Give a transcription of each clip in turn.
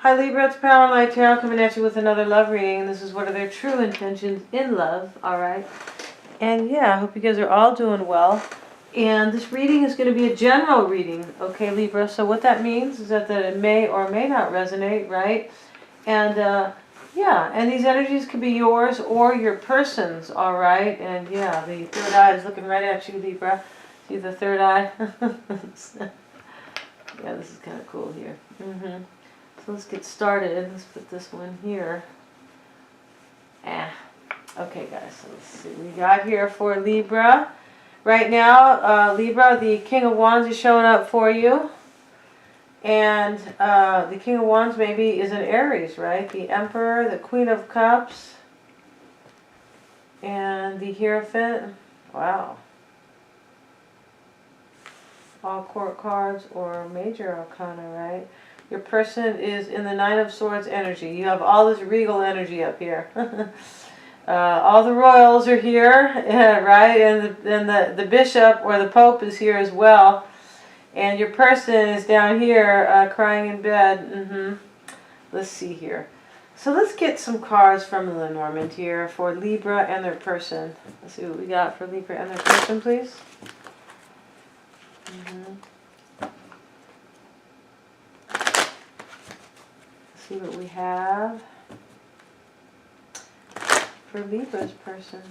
Hi Libra, it's Power and Light Tarot coming at you with another love reading. This is what are their true intentions in love, alright? And yeah, I hope you guys are all doing well. And this reading is going to be a general reading, okay Libra? So what that means is that it may or may not resonate, right? And yeah, and these energies could be yours or your person's, alright? And yeah, the third eye is looking right at you, Libra. See the third eye? Yeah, this is kind of cool here. So let's get started. Let's put this one here. Okay guys, so let's see what we got here for Libra. Right now, Libra, the King of Wands is showing up for you. And the King of Wands maybe is an Aries, right? The Emperor, the Queen of Cups, and the Hierophant. Wow. All court cards or major arcana, right? Your person is in the Nine of Swords energy. You have all this regal energy up here. All the royals are here, right? And the bishop or the pope is here as well. And your person is down here crying in bed. Let's see here. So let's get some cards from Lenormand here for Libra and their person. Let's see what we got for Libra and their person, please. See what we have for Libra's person.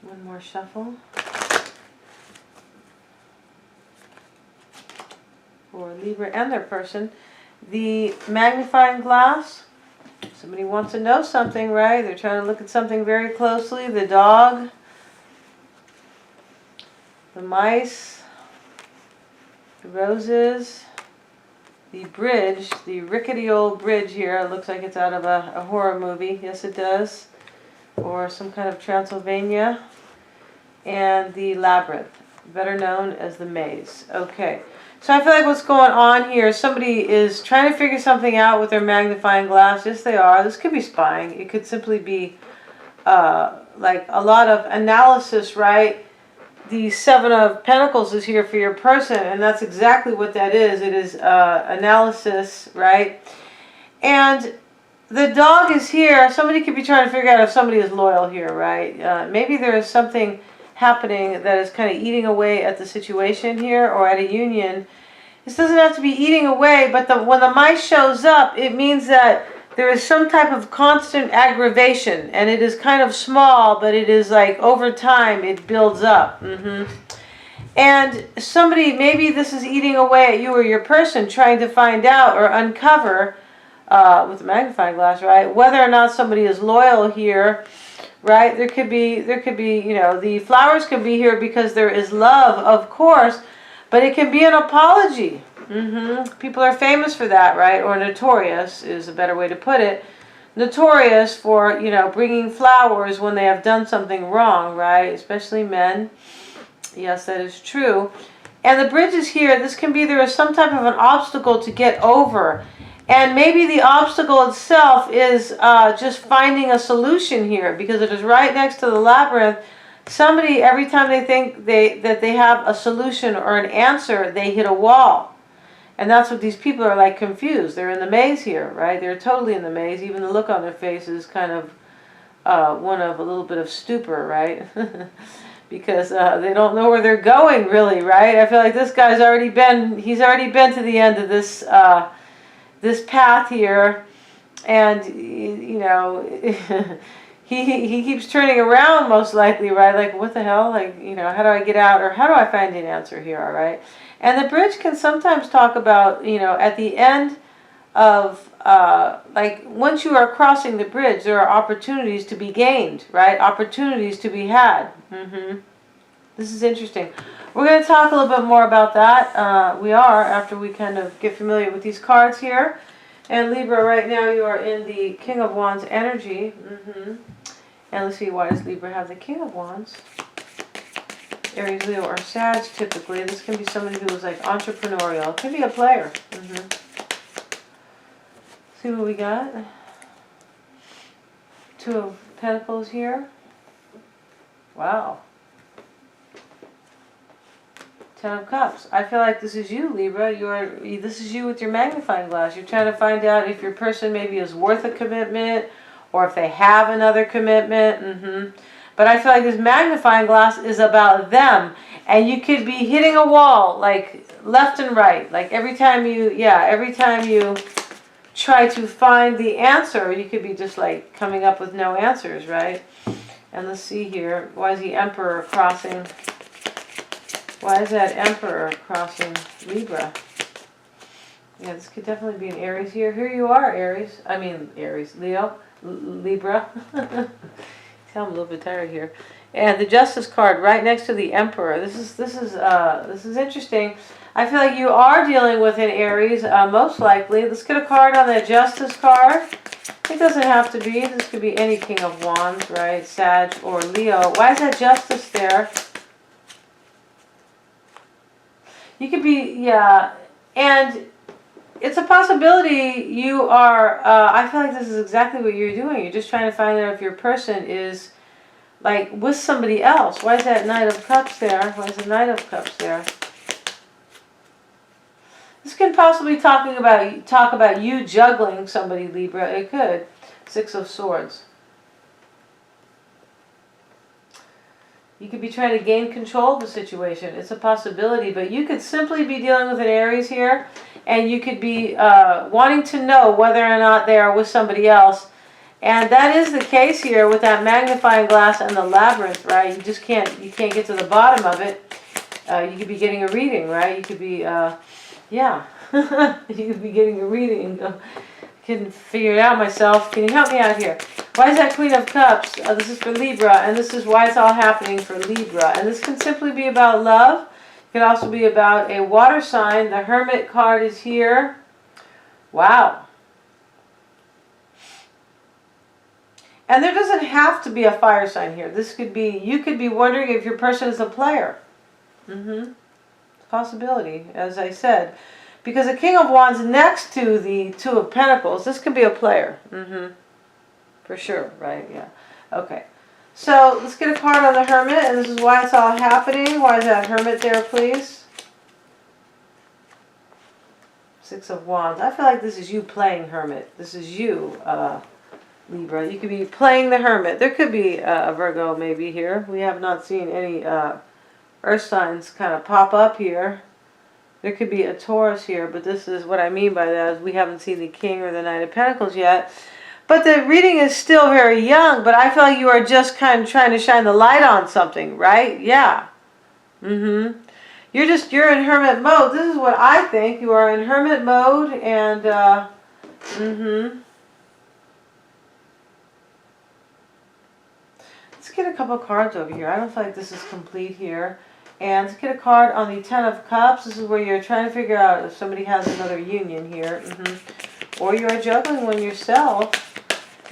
One more shuffle for Libra and their person. The magnifying glass. Somebody wants to know something, right? They're trying to look at something very closely. The dog, the mice, the roses, the bridge, the rickety old bridge here. It looks like it's out of a horror movie. Yes, it does. Or some kind of Transylvania. And the labyrinth, better known as the maze. Okay. So I feel like what's going on here, somebody is trying to figure something out with their magnifying glass. Yes, they are. This could be spying. It could simply be like a lot of analysis, right? The Seven of Pentacles is here for your person, and that's exactly what that is. It is analysis, right? And the dog is here. Somebody could be trying to figure out if somebody is loyal here, right? Maybe there is something happening that is kind of eating away at the situation here or at a union. This doesn't have to be eating away, but when the mice shows up, it means that there is some type of constant aggravation, and it is kind of small, but it is like over time it builds up. And somebody, maybe this is eating away at you or your person, trying to find out or uncover with the magnifying glass, right, whether or not somebody is loyal here, right? There could be, you know, the flowers could be here because there is love, of course, but it can be an apology. People are famous for that, right? Or notorious is a better way to put it. Notorious for, you know, bringing flowers when they have done something wrong, right? Especially men. Yes, that is true. And the bridge is here. This can be there is some type of an obstacle to get over. And maybe the obstacle itself is just finding a solution here, because it is right next to the labyrinth. Somebody, every time they think that they have a solution or an answer, they hit a wall. And that's what these people are like, confused. They're in the maze here, right? They're totally in the maze. Even the look on their face is kind of one of a little bit of stupor, right? Because they don't know where they're going, really, right? I feel like this guy's he's already been to the end of this this path here, and you know, he keeps turning around, most likely, right? Like, what the hell? Like, you know, how do I get out, or how do I find an answer here? All right. And the bridge can sometimes talk about, you know, at the end of like once you are crossing the bridge, there are opportunities to be gained, right? Opportunities to be had. This is interesting. We're going to talk a little bit more about that. We are, after we kind of get familiar with these cards here. And Libra, right now you are in the King of Wands energy. And let's see, why does Libra have the King of Wands? Aries, Leo, or Sag typically. This can be somebody who is like entrepreneurial. It could be a player. See what we got? Two of Pentacles here. Wow. Ten of Cups. I feel like this is you, Libra. This is you with your magnifying glass. You're trying to find out if your person maybe is worth a commitment or if they have another commitment. But I feel like this magnifying glass is about them. And you could be hitting a wall, like left and right. Like every time you try to find the answer, you could be just like coming up with no answers, right? And let's see here. Why is the Emperor crossing? Why is that Emperor crossing Libra? Yeah, this could definitely be an Aries here. Here you are, Aries. I mean, Aries. Leo. Libra. I'm a little bit tired here. And the Justice card right next to the Emperor. This is interesting. I feel like you are dealing with an Aries, most likely. Let's get a card on the Justice card. It doesn't have to be. This could be any King of Wands, right? Sag or Leo. Why is that Justice there? You could be, yeah, and it's a possibility you are, I feel like this is exactly what you're doing. You're just trying to find out if your person is, like, with somebody else. Why is that Knight of Cups there? Why is the Knight of Cups there? This can possibly talk about you juggling somebody, Libra. It could. Six of Swords. You could be trying to gain control of the situation. It's a possibility, but you could simply be dealing with an Aries here, and you could be wanting to know whether or not they are with somebody else. And that is the case here with that magnifying glass and the labyrinth, right? You just can't get to the bottom of it. You could be getting a reading, right? You could be, yeah, you could be getting a reading. Couldn't figure it out myself. Can you help me out here? Why is that Queen of Cups? This is for Libra, and this is why it's all happening for Libra. And this can simply be about love. It can also be about a water sign. The Hermit card is here. Wow. And there doesn't have to be a fire sign here. This could be, you could be wondering if your person is a player. Possibility, as I said. Because the King of Wands next to the Two of Pentacles, this could be a player. For sure, right? Yeah. Okay. So let's get a card on the Hermit, and this is why it's all happening. Why is that Hermit there, please? Six of Wands. I feel like this is you playing Hermit. This is you, Libra. You could be playing the Hermit. There could be a Virgo maybe here. We have not seen any earth signs kind of pop up here. There could be a Taurus here, but this is what I mean by that is we haven't seen the King or the Knight of Pentacles yet. But the reading is still very young, but I feel like you are just kind of trying to shine the light on something, right? Yeah. You're in Hermit mode. This is what I think. You are in Hermit mode, and let's get a couple cards over here. I don't feel like this is complete here. And let's get a card on the Ten of Cups. This is where you're trying to figure out if somebody has another union here. Or you're juggling one yourself.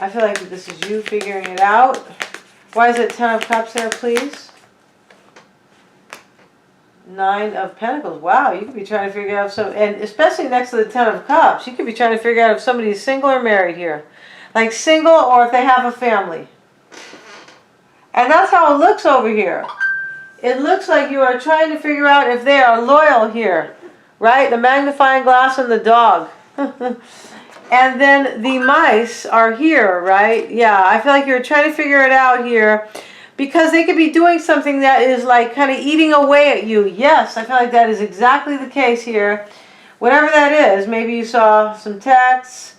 I feel like this is you figuring it out. Why is it Ten of Cups there, please? Nine of Pentacles. Wow, you could be trying to figure out and especially next to the Ten of Cups, you could be trying to figure out if somebody is single or married here. Like single or if they have a family. And that's how it looks over here. It looks like you are trying to figure out if they are loyal here, right? The magnifying glass and the dog. And then the mice are here, right? Yeah, I feel like you're trying to figure it out here because they could be doing something that is like kind of eating away at you. Yes, I feel like that is exactly the case here. Whatever that is, maybe you saw some texts.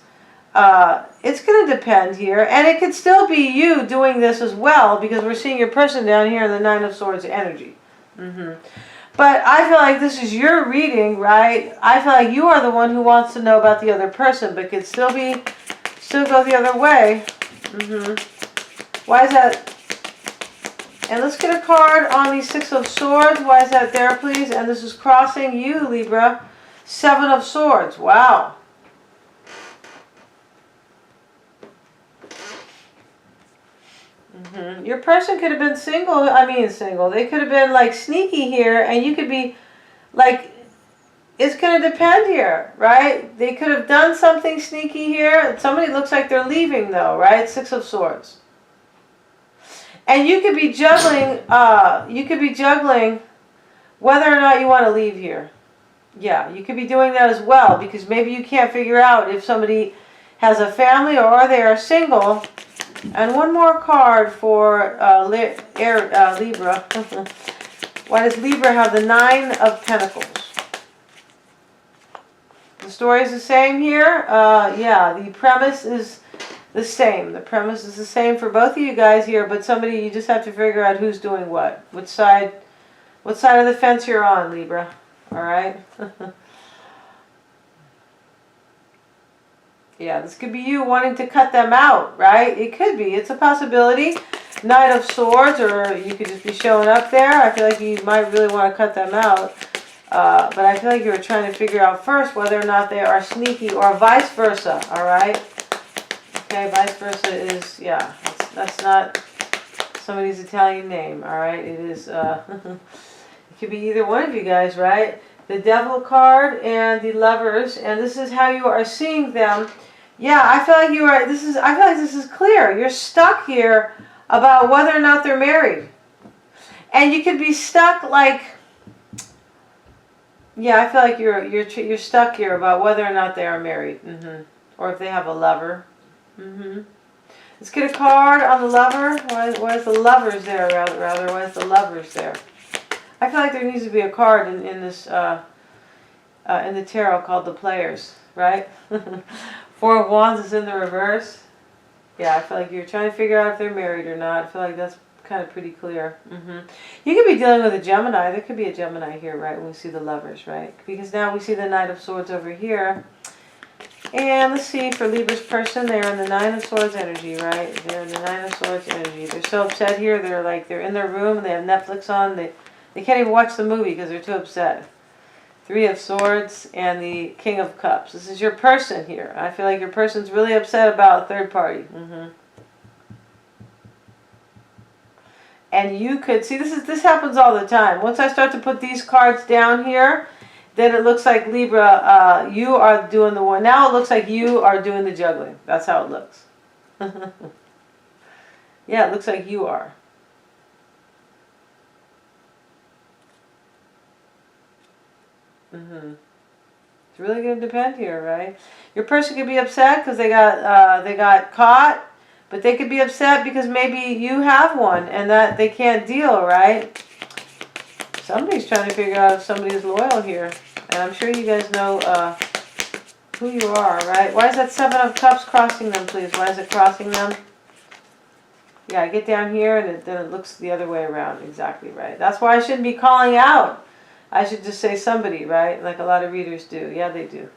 It's going to depend here, and it could still be you doing this as well because we're seeing your person down here in the Nine of Swords energy. But I feel like this is your reading, right? I feel like you are the one who wants to know about the other person, but could still go the other way. Why is that? And let's get a card on the Six of Swords. Why is that there, please? And this is crossing you, Libra. Seven of Swords. Wow. Your person could have been single. They could have been like sneaky here, and you could be like, it's going to depend here, right? They could have done something sneaky here. Somebody looks like they're leaving though, right? Six of Swords. And you could be juggling, whether or not you want to leave here. Yeah, you could be doing that as well, because maybe you can't figure out if somebody has a family or they are single. And one more card for Libra. Why does Libra have the 9 of Pentacles? The story is the same here. Yeah, the premise is the same. The premise is the same for both of you guys here, but somebody, you just have to figure out who's doing what. What side of the fence you're on, Libra. All right? Yeah, this could be you wanting to cut them out, right? It could be. It's a possibility. Knight of Swords, or you could just be showing up there. I feel like you might really want to cut them out. But I feel like you were trying to figure out first whether or not they are sneaky, or vice versa, all right? Okay, vice versa is, yeah, that's not somebody's Italian name, all right? It is, it could be either one of you guys, right? The Devil card and the Lovers, and this is how you are seeing them. Yeah, I feel like I feel like this is clear. You're stuck here about whether or not they're married. And you could be stuck like, yeah, I feel like you're stuck here about whether or not they are married. Or if they have a lover. Let's get a card on the lover. Why is the Lovers there, rather? Why is the Lovers there? I feel like there needs to be a card in this in the tarot called the Players, right? 4 of Wands is in the reverse. Yeah, I feel like you're trying to figure out if they're married or not. I feel like that's kind of pretty clear. You could be dealing with a Gemini. There could be a Gemini here, right, when we see the Lovers, right? Because now we see the Knight of Swords over here. And let's see, for Libra's person, they're in the 9 of Swords energy, right? They're in the 9 of Swords energy. They're so upset here. They're in their room, and they have Netflix on. They can't even watch the movie because they're too upset. 3 of Swords and the King of Cups. This is your person here. I feel like your person's really upset about a third party. And you could see, this happens all the time. Once I start to put these cards down here, then it looks like Libra, you are doing the one. Now it looks like you are doing the juggling. That's how it looks. Yeah, it looks like you are. It's really going to depend here, right? Your person could be upset because they got caught, but they could be upset because maybe you have one and that they can't deal, right? Somebody's trying to figure out if somebody is loyal here, and I'm sure you guys know who you are, right? Why is that 7 of Cups crossing them, please? Why is it crossing them? Yeah, I get down here and then it looks the other way around. Exactly right. That's why I shouldn't be calling out. I should just say somebody, right? Like a lot of readers do. Yeah, they do.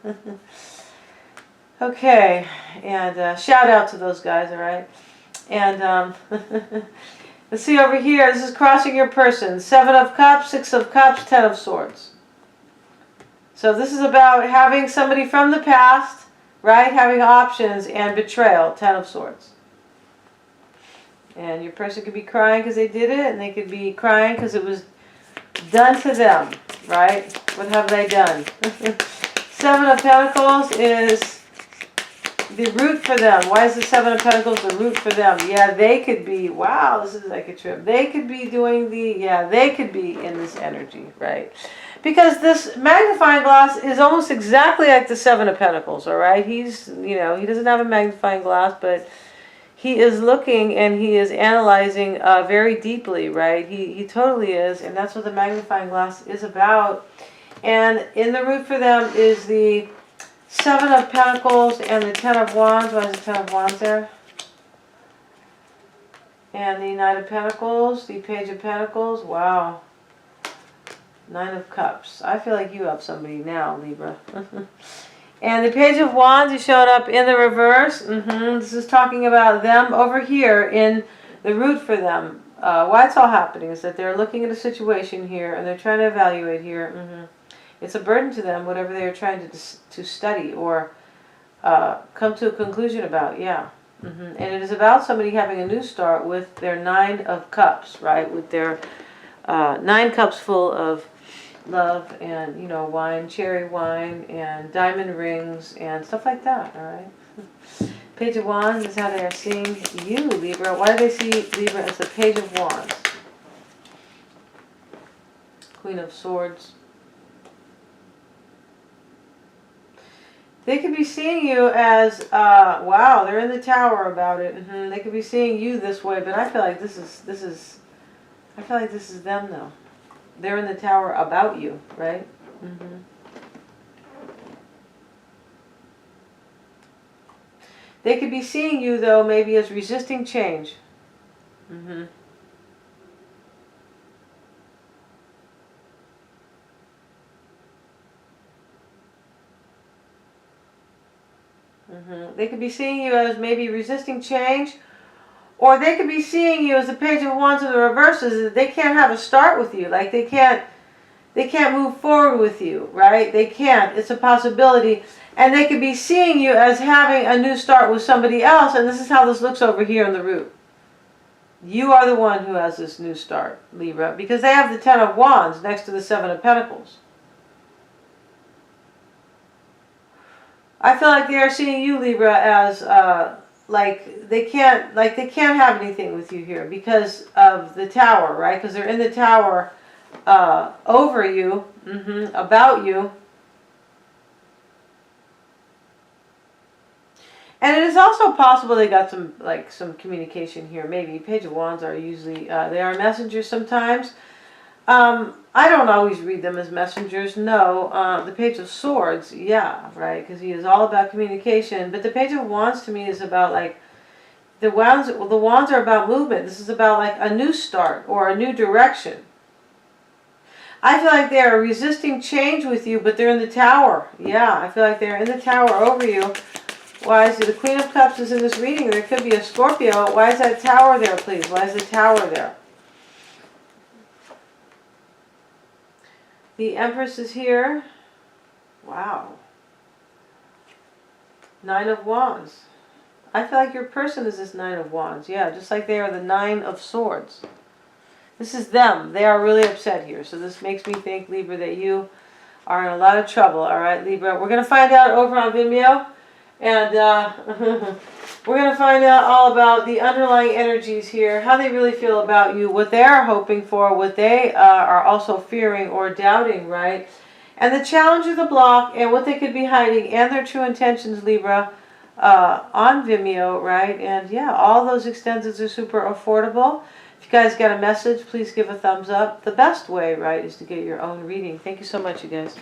Okay, and shout out to those guys, all right? And let's see over here. This is crossing your person. 7 of Cups, 6 of Cups, 10 of Swords. So this is about having somebody from the past, right? Having options and betrayal, 10 of Swords. And your person could be crying because they did it, and they could be crying because it was done to them, right? What have they done? 7 of Pentacles is the root for them. Why is the 7 of Pentacles the root for them? Yeah, they could be, wow, this is like a trip. They could be doing they could be in this energy, right? Because this magnifying glass is almost exactly like the 7 of Pentacles, all right? He's, he doesn't have a magnifying glass, but he is looking and he is analyzing very deeply, right? He totally is, and that's what the magnifying glass is about. And in the root for them is the 7 of Pentacles and the 10 of Wands. Why is the 10 of Wands there? And the Knight of Pentacles, the Page of Pentacles. Wow. 9 of Cups. I feel like you have somebody now, Libra. And the Page of Wands is showing up in the reverse. This is talking about them over here in the root for them. Why it's all happening is that they're looking at a situation here and they're trying to evaluate here. It's a burden to them, whatever they are trying to study or come to a conclusion about. Yeah. And it is about somebody having a new start with their 9 of Cups, right? With their 9 cups full of love and, wine, cherry wine, and diamond rings, and stuff like that, all right? Page of Wands is how they are seeing you, Libra. Why do they see Libra as the Page of Wands? Queen of Swords. They could be seeing you as, wow, they're in the Tower about it. They could be seeing you this way, but I feel like this is them though. They're in the Tower about you, right? They could be seeing you though, maybe as resisting change. They could be seeing you as maybe resisting change, or they could be seeing you as the Page of Wands in the reverses. They can't have a start with you. Like they can't move forward with you, right? They can't. It's a possibility. And they could be seeing you as having a new start with somebody else, and this is how this looks over here in the root. You are the one who has this new start, Libra, because they have the Ten of Wands next to the Seven of Pentacles. I feel like they are seeing you, Libra, as like they can't have anything with you here because of the Tower, right? Because they're in the Tower over you, about you. And it is also possible they got some communication here. Maybe Page of Wands are usually they are messengers sometimes. I don't always read them as messengers. No, the Page of Swords, yeah, right, because he is all about communication. But the Page of Wands to me is about like the wands. Well, the wands are about movement. This is about like a new start or a new direction. I feel like they are resisting change with you, but they're in the Tower. Yeah, I feel like they're in the Tower over you. Why is it the Queen of Cups is in this reading? There could be a Scorpio. Why is that Tower there, please? Why is the Tower there? The Empress is here. Wow. Nine of Wands. I feel like your person is this Nine of Wands. Yeah, just like they are the Nine of Swords. This is them. They are really upset here. So this makes me think, Libra, that you are in a lot of trouble. All right, Libra. We're going to find out over on Vimeo. And we're going to find out all about the underlying energies here, how they really feel about you, what they are hoping for, what they are also fearing or doubting, right? And the challenge of the block and what they could be hiding and their true intentions, Libra, on Vimeo, right? And yeah, all those extensions are super affordable. If you guys got a message, please give a thumbs up. The best way, right, is to get your own reading. Thank you so much, you guys.